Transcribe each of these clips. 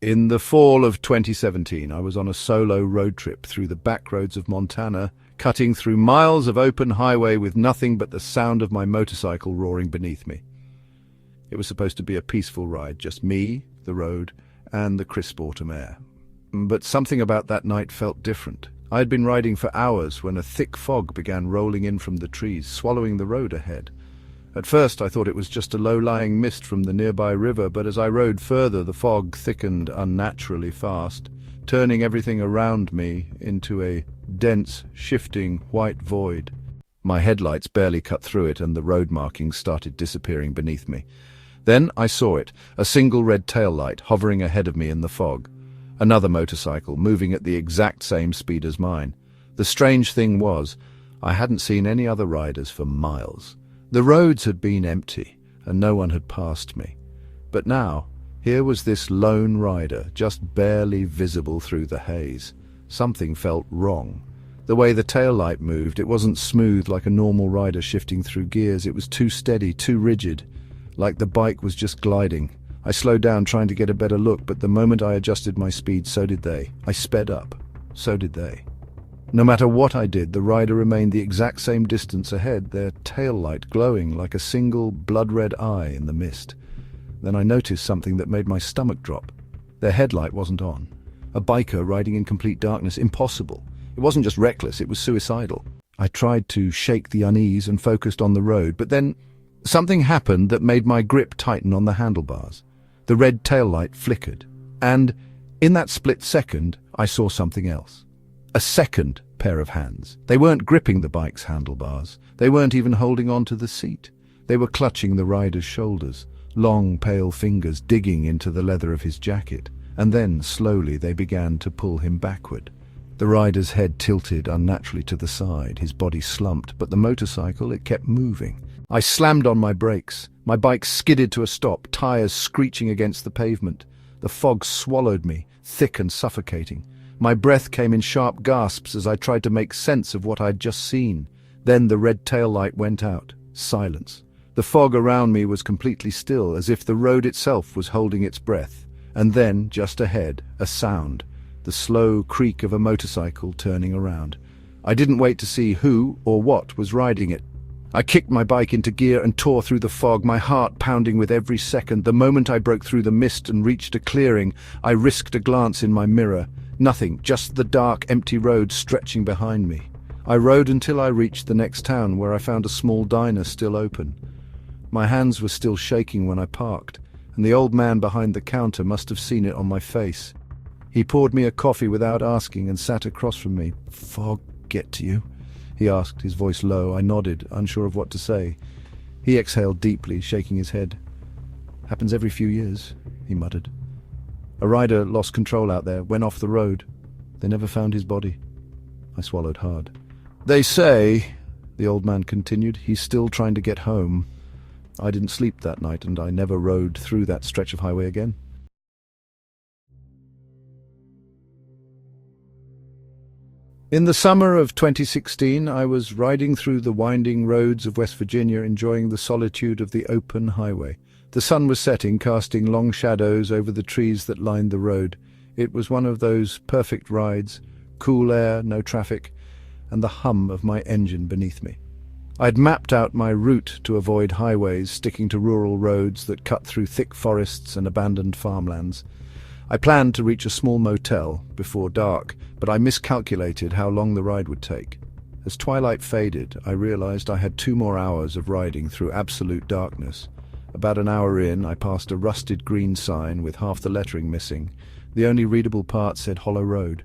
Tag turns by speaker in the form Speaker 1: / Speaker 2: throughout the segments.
Speaker 1: In the fall of 2017, I was on a solo road trip through the back roads of Montana, cutting through miles of open highway with nothing but the sound of my motorcycle roaring beneath me. It was supposed to be a peaceful ride, just me, the road, and the crisp autumn air. But something about that night felt different. I had been riding for hours when a thick fog began rolling in from the trees, swallowing the road ahead. At first I thought it was just a low-lying mist from the nearby river, but as I rode further the fog thickened unnaturally fast, turning everything around me into a dense, shifting white void. My headlights barely cut through it and the road markings started disappearing beneath me. Then I saw it, a single red tail light hovering ahead of me in the fog. Another motorcycle, moving at the exact same speed as mine. The strange thing was, I hadn't seen any other riders for miles. The roads had been empty, and no one had passed me. But now, here was this lone rider, just barely visible through the haze. Something felt wrong. The way the taillight moved, it wasn't smooth like a normal rider shifting through gears. It was too steady, too rigid, like the bike was just gliding. I slowed down trying to get a better look, but the moment I adjusted my speed, so did they. I sped up. So did they. No matter what I did, the rider remained the exact same distance ahead, their tail light glowing like a single blood-red eye in the mist. Then I noticed something that made my stomach drop. Their headlight wasn't on. A biker riding in complete darkness, impossible. It wasn't just reckless, it was suicidal. I tried to shake the unease and focused on the road, but then something happened that made my grip tighten on the handlebars. The red tail light flickered, and in that split second, I saw something else. A second pair of hands. They weren't gripping the bike's handlebars. They weren't even holding on to the seat. They were clutching the rider's shoulders, long, pale fingers digging into the leather of his jacket, and then, slowly, they began to pull him backward. The rider's head tilted unnaturally to the side, his body slumped, but the motorcycle, it kept moving. I slammed on my brakes. My bike skidded to a stop, tires screeching against the pavement. The fog swallowed me, thick and suffocating. My breath came in sharp gasps as I tried to make sense of what I'd just seen. Then the red tail light went out. Silence. The fog around me was completely still, as if the road itself was holding its breath. And then, just ahead, a sound. The slow creak of a motorcycle turning around. I didn't wait to see who or what was riding it. I kicked my bike into gear and tore through the fog, my heart pounding with every second. The moment I broke through the mist and reached a clearing, I risked a glance in my mirror. Nothing, just the dark, empty road stretching behind me. I rode until I reached the next town, where I found a small diner still open. My hands were still shaking when I parked, and the old man behind the counter must have seen it on my face. He poured me a coffee without asking and sat across from me. "Fog get to you?" he asked, his voice low. I nodded, unsure of what to say. He exhaled deeply, shaking his head. "Happens every few years," he muttered. "A rider lost control out there, went off the road. They never found his body." I swallowed hard. "They say," the old man continued, "he's still trying to get home." I didn't sleep that night, and I never rode through that stretch of highway again. In the summer of 2016, I was riding through the winding roads of West Virginia, enjoying the solitude of the open highway. The sun was setting, casting long shadows over the trees that lined the road. It was one of those perfect rides, cool air, no traffic, and the hum of my engine beneath me. I'd mapped out my route to avoid highways, sticking to rural roads that cut through thick forests and abandoned farmlands. I planned to reach a small motel before dark, but I miscalculated how long the ride would take. As twilight faded, I realized I had 2 more hours of riding through absolute darkness. About an hour in, I passed a rusted green sign with half the lettering missing. The only readable part said Hollow Road.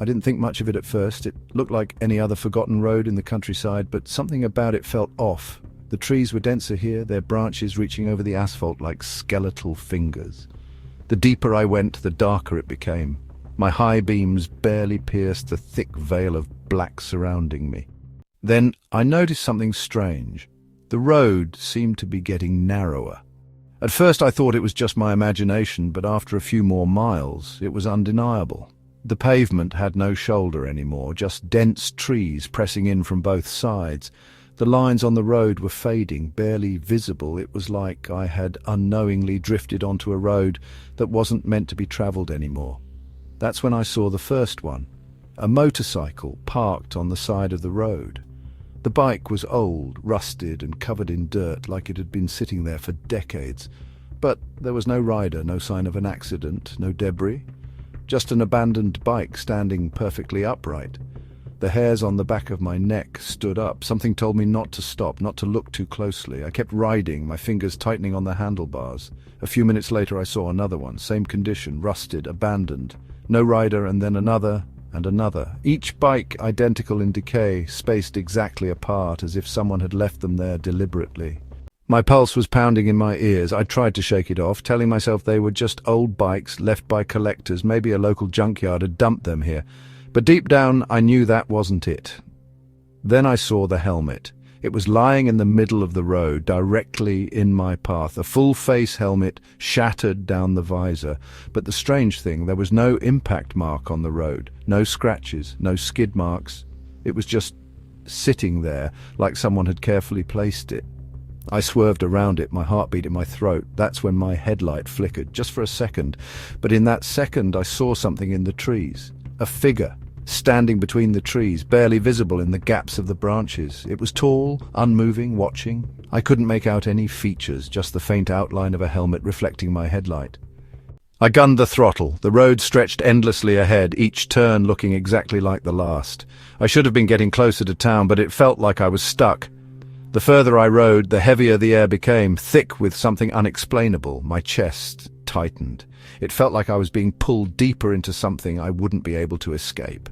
Speaker 1: I didn't think much of it at first. It looked like any other forgotten road in the countryside, but something about it felt off. The trees were denser here, their branches reaching over the asphalt like skeletal fingers. The deeper I went, the darker it became. My high beams barely pierced the thick veil of black surrounding me. Then I noticed something strange. The road seemed to be getting narrower. At first I thought it was just my imagination, but after a few more miles, it was undeniable. The pavement had no shoulder anymore, just dense trees pressing in from both sides. The lines on the road were fading, barely visible. It was like I had unknowingly drifted onto a road that wasn't meant to be travelled anymore. That's when I saw the first one, a motorcycle parked on the side of the road. The bike was old, rusted and covered in dirt, like it had been sitting there for decades. But there was no rider, no sign of an accident, no debris. Just an abandoned bike standing perfectly upright. The hairs on the back of my neck stood up. Something told me not to stop, not to look too closely. I kept riding, my fingers tightening on the handlebars. A few minutes later I saw another one, same condition, rusted, abandoned. No rider, and then another and another. Each bike identical in decay, spaced exactly apart, as if someone had left them there deliberately. My pulse was pounding in my ears. I tried to shake it off, telling myself they were just old bikes left by collectors. Maybe a local junkyard had dumped them here. But deep down, I knew that wasn't it. Then I saw the helmet. It was lying in the middle of the road, directly in my path, a full-face helmet shattered down the visor. But the strange thing, there was no impact mark on the road, no scratches, no skid marks. It was just sitting there, like someone had carefully placed it. I swerved around it, my heartbeat in my throat. That's when my headlight flickered, just for a second. But in that second, I saw something in the trees. A figure, standing between the trees, barely visible in the gaps of the branches. It was tall, unmoving, watching. I couldn't make out any features, just the faint outline of a helmet reflecting my headlight. I gunned the throttle. The road stretched endlessly ahead, each turn looking exactly like the last. I should have been getting closer to town, but it felt like I was stuck. The further I rode, the heavier the air became, thick with something unexplainable. My chest tightened. It felt like I was being pulled deeper into something I wouldn't be able to escape.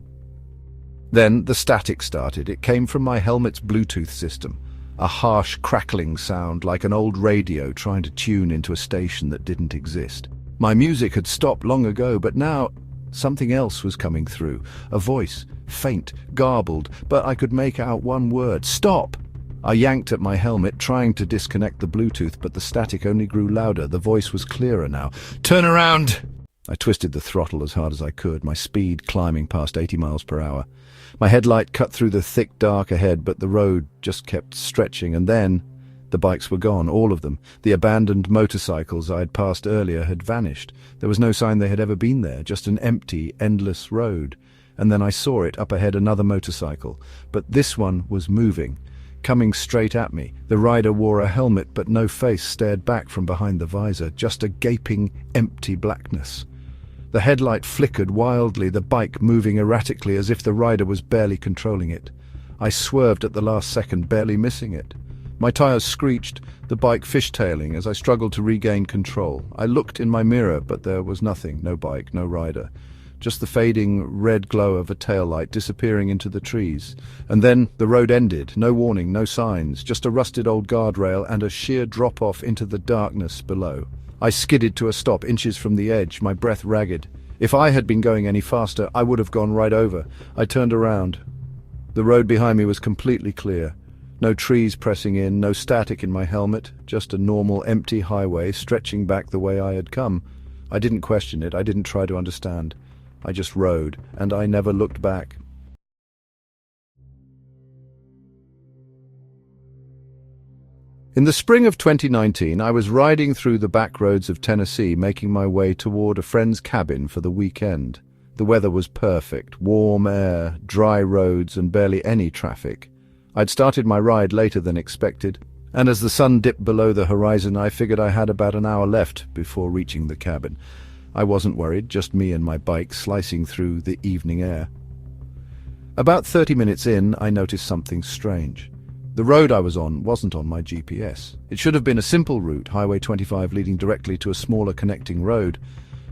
Speaker 1: Then the static started. It came from my helmet's Bluetooth system, a harsh crackling sound like an old radio trying to tune into a station that didn't exist. My music had stopped long ago, but now something else was coming through. A voice, faint, garbled, but I could make out one word: stop! I yanked at my helmet, trying to disconnect the Bluetooth, but the static only grew louder. The voice was clearer now. Turn around! I twisted the throttle as hard as I could, my speed climbing past 80 miles per hour. My headlight cut through the thick dark ahead, but the road just kept stretching, and then the bikes were gone, all of them. The abandoned motorcycles I had passed earlier had vanished. There was no sign they had ever been there, just an empty, endless road. And then I saw it up ahead, another motorcycle. But this one was moving, coming straight at me. The rider wore a helmet, but no face stared back from behind the visor, just a gaping, empty blackness. The headlight flickered wildly, the bike moving erratically as if the rider was barely controlling it. I swerved at the last second, barely missing it. My tires screeched, the bike fishtailing as I struggled to regain control. I looked in my mirror, but there was nothing, no bike, no rider. Just the fading red glow of a taillight disappearing into the trees. And then the road ended, no warning, no signs, just a rusted old guardrail and a sheer drop-off into the darkness below. I skidded to a stop, inches from the edge, my breath ragged. If I had been going any faster, I would have gone right over. I turned around. The road behind me was completely clear. No trees pressing in, no static in my helmet, just a normal empty highway stretching back the way I had come. I didn't question it, I didn't try to understand. I just rode, and I never looked back. In the spring of 2019, I was riding through the back roads of Tennessee, making my way toward a friend's cabin for the weekend. The weather was perfect, warm air, dry roads, and barely any traffic. I'd started my ride later than expected, and as the sun dipped below the horizon, I figured I had about an hour left before reaching the cabin. I wasn't worried, just me and my bike slicing through the evening air. About 30 minutes in, I noticed something strange. The road I was on wasn't on my GPS. It should have been a simple route, Highway 25 leading directly to a smaller connecting road,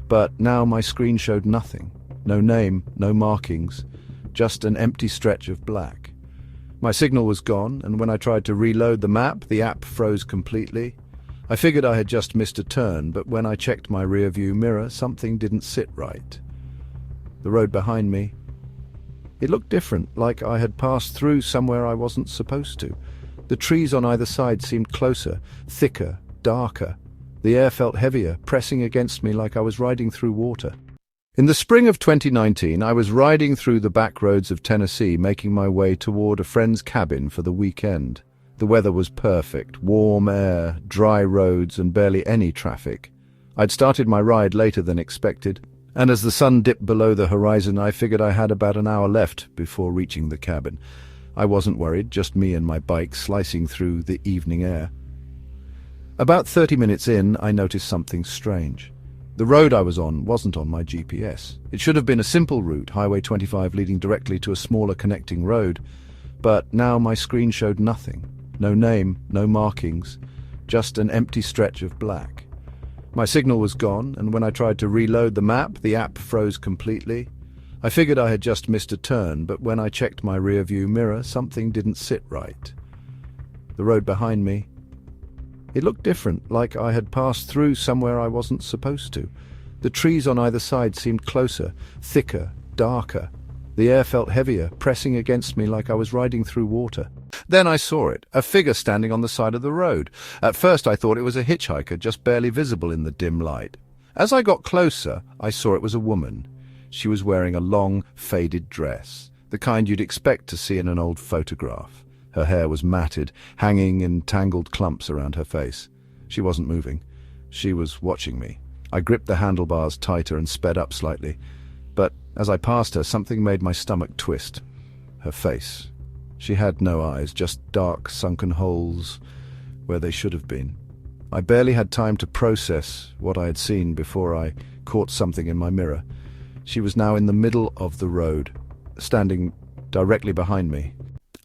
Speaker 1: but now my screen showed nothing. No name, no markings, just an empty stretch of black. My signal was gone, and when I tried to reload the map, the app froze completely. I figured I had just missed a turn, but when I checked my rearview mirror, something didn't sit right. The road behind me, it looked different, like I had passed through somewhere I wasn't supposed to. The trees on either side seemed closer, thicker, darker. The air felt heavier, pressing against me like I was riding through water. In the spring of 2019, I was riding through the back roads of Tennessee, making my way toward a friend's cabin for the weekend. The weather was perfect, warm air, dry roads, and barely any traffic. I'd started my ride later than expected, and as the sun dipped below the horizon, I figured I had about an hour left before reaching the cabin. I wasn't worried, just me and my bike slicing through the evening air. About 30 minutes in, I noticed something strange. The road I was on wasn't on my GPS. It should have been a simple route, Highway 25 leading directly to a smaller connecting road, but now my screen showed nothing. No name, no markings, just an empty stretch of black. My signal was gone, and when I tried to reload the map, the app froze completely. I figured I had just missed a turn, but when I checked my rearview mirror, something didn't sit right. The road behind me, it looked different, like I had passed through somewhere I wasn't supposed to. The trees on either side seemed closer, thicker, darker. The air felt heavier, pressing against me like I was riding through water. Then I saw it, a figure standing on the side of the road. At first I thought it was a hitchhiker, just barely visible in the dim light. As I got closer, I saw it was a woman. She was wearing a long, faded dress, the kind you'd expect to see in an old photograph. Her hair was matted, hanging in tangled clumps around her face. She wasn't moving. She was watching me. I gripped the handlebars tighter and sped up slightly. But as I passed her, something made my stomach twist. Her face. She had no eyes, just dark, sunken holes where they should have been. I barely had time to process what I had seen before I caught something in my mirror. She was now in the middle of the road, standing directly behind me.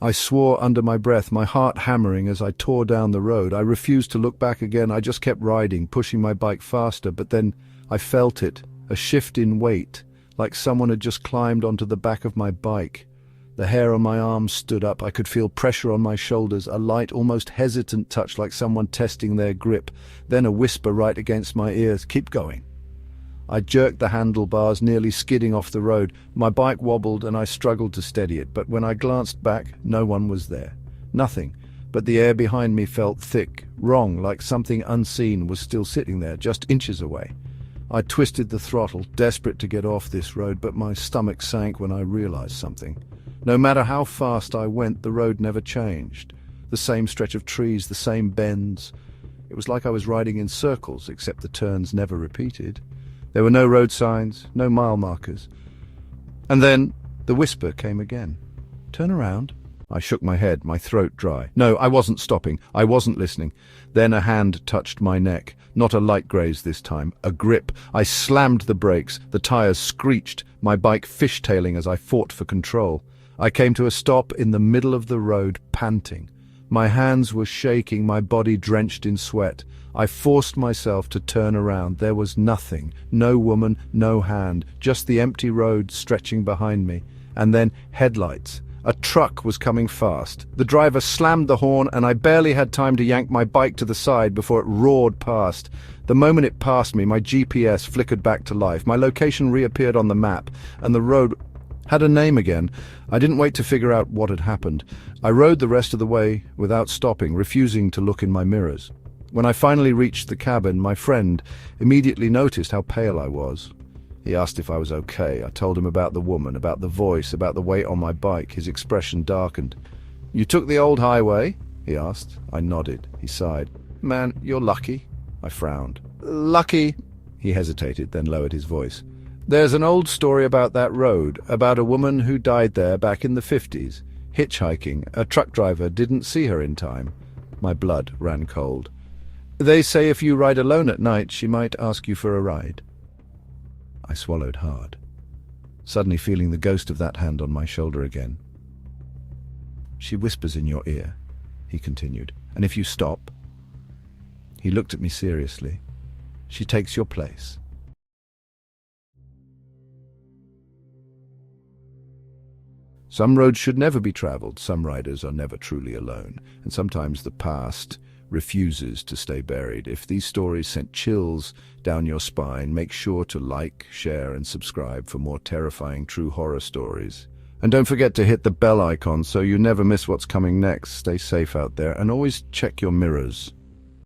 Speaker 1: I swore under my breath, my heart hammering as I tore down the road. I refused to look back again. I just kept riding, pushing my bike faster, but then I felt it, a shift in weight, like someone had just climbed onto the back of my bike. The hair on my arms stood up. I could feel pressure on my shoulders, a light, almost hesitant touch like someone testing their grip. Then a whisper right against my ears, "Keep going." I jerked the handlebars, nearly skidding off the road. My bike wobbled and I struggled to steady it, but when I glanced back, no one was there. Nothing, but the air behind me felt thick, wrong, like something unseen was still sitting there, just inches away. I twisted the throttle, desperate to get off this road, but my stomach sank when I realized something. No matter how fast I went, the road never changed. The same stretch of trees, the same bends. It was like I was riding in circles, except the turns never repeated. There were no road signs, no mile markers. And then the whisper came again. "Turn around." I shook my head, my throat dry. No, I wasn't stopping. I wasn't listening. Then a hand touched my neck. Not a light graze this time, a grip. I slammed the brakes. The tires screeched, my bike fishtailing as I fought for control. I came to a stop in the middle of the road, panting. My hands were shaking, my body drenched in sweat. I forced myself to turn around. There was nothing. No woman, no hand. Just the empty road stretching behind me. And then headlights. A truck was coming fast. The driver slammed the horn and I barely had time to yank my bike to the side before it roared past. The moment it passed me, my GPS flickered back to life. My location reappeared on the map and the road had a name again. I didn't wait to figure out what had happened. I rode the rest of the way without stopping, refusing to look in my mirrors. When I finally reached the cabin, my friend immediately noticed how pale I was. He asked if I was okay. I told him about the woman, about the voice, about the weight on my bike. His expression darkened. "You took the old highway?" he asked. I nodded. He sighed. "Man, you're lucky." I frowned. "Lucky?" He hesitated, then lowered his voice. "There's an old story about that road, about a woman who died there back in the 50s. Hitchhiking. A truck driver didn't see her in time." My blood ran cold. "They say if you ride alone at night, she might ask you for a ride." I swallowed hard, suddenly feeling the ghost of that hand on my shoulder again. "She whispers in your ear," he continued, "and if you stop..." He looked at me seriously. "She takes your place." Some roads should never be traveled, some riders are never truly alone, and sometimes the past refuses to stay buried. If these stories sent chills down your spine, make sure to like, share, and subscribe for more terrifying true horror stories. And don't forget to hit the bell icon so you never miss what's coming next. Stay safe out there, and always check your mirrors.